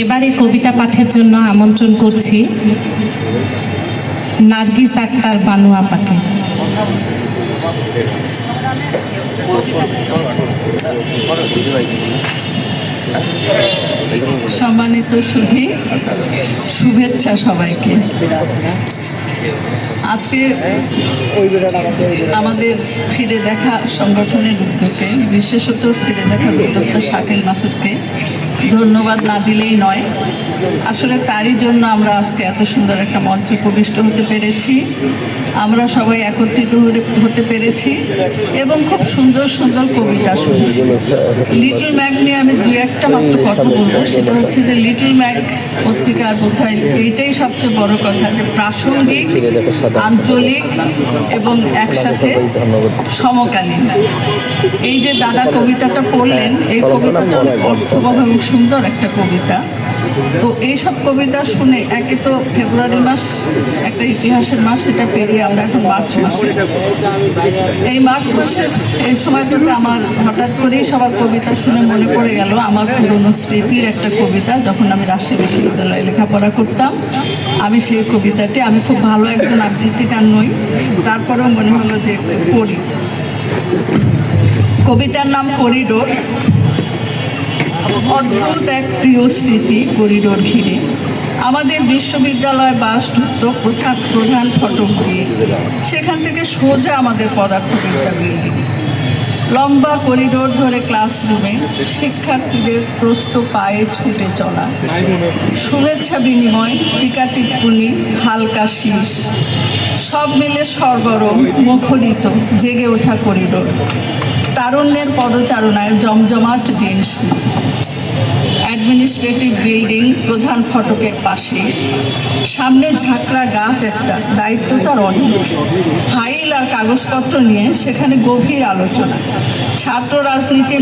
এবারে কবিতা পাঠের জন্য আমন্ত্রণ করছি নার্গিস আক্তার বানু আপাকে। সম্মানিত সুধী, শুভেচ্ছা সবাইকে। আজকে আমাদের ফিরে দেখা সংগঠনের উদ্যোগে, বিশেষত ফিরে দেখার উদ্যোক্তা শাকিল মাসুদকে ধন্যবাদ না দিলেই নয়। আসলে তারই জন্য আমরা আজকে এত সুন্দর একটা মঞ্চে প্রবিষ্ট হতে পেরেছি, আমরা সবাই একত্রিত হতে পেরেছি এবং খুব সুন্দর সুন্দর কবিতা শুনছি। লিটল ম্যাগ নিয়ে আমি দু একটা মাত্র কথা বলবো, সেটা হচ্ছে যে লিটল ম্যাগ পত্রিকার বোধহয় এইটাই সবচেয়ে বড় কথা যে প্রাসঙ্গিক, আঞ্চলিক এবং একসাথে সমকালীন। এই যে দাদা কবিতাটা পড়লেন, এই কবিতাটা অর্থবহ এবং সুন্দর একটা কবিতা। তো এইসব কবিতা শুনে, একে তো ফেব্রুয়ারি মাস একটা ইতিহাসের মাস, সেটা পেরিয়ে আমরা এখন মার্চ মাসে। এই মার্চ মাসের এই সময়টাতে আমার হঠাৎ করেই সবার কবিতা শুনে মনে পড়ে গেল আমার পুরনো স্মৃতির একটা কবিতা। যখন আমি রাজশাহী বিশ্ববিদ্যালয়ে লেখাপড়া করতাম, আমি সেই কবিতাটি, আমি খুব ভালো একজন আবৃত্তিকার নই, তারপরেও মনে হলো যে পড়ি। কবিতার নাম করিডোর। অদ্ভুত এক প্রিয় স্মৃতি করিডোর ঘিরে আমাদের বিশ্ববিদ্যালয় বাস ঢুকত প্রধান ফটক দিয়ে। সেখান থেকে সোজা আমাদের পদার্থবিদ্যা বিল্ডিং। লম্বা করিডোর ধরে ক্লাসরুমে শিক্ষার্থীদের প্রস্ত পায়ে ছুটে চলা, শুভেচ্ছা বিনিময়, টিকা টিপ্পনি, হালকা শীষ, সব মিলে সরগরম, মুখরিত, জেগে ওঠা করিডোর। তারুণ্যের পদচারণায় জমজমাট দিন। অ্যাডমিনিস্ট্রেটিভ বিল্ডিং প্রধান ফটকের পাশে, সামনে ঝাঁকড়া গাছ একটা, দায়িত্ব তার অনেক। ফাইল আর কাগজপত্র নিয়ে সেখানে গভীর আলোচনা, ছাত্র রাজনীতি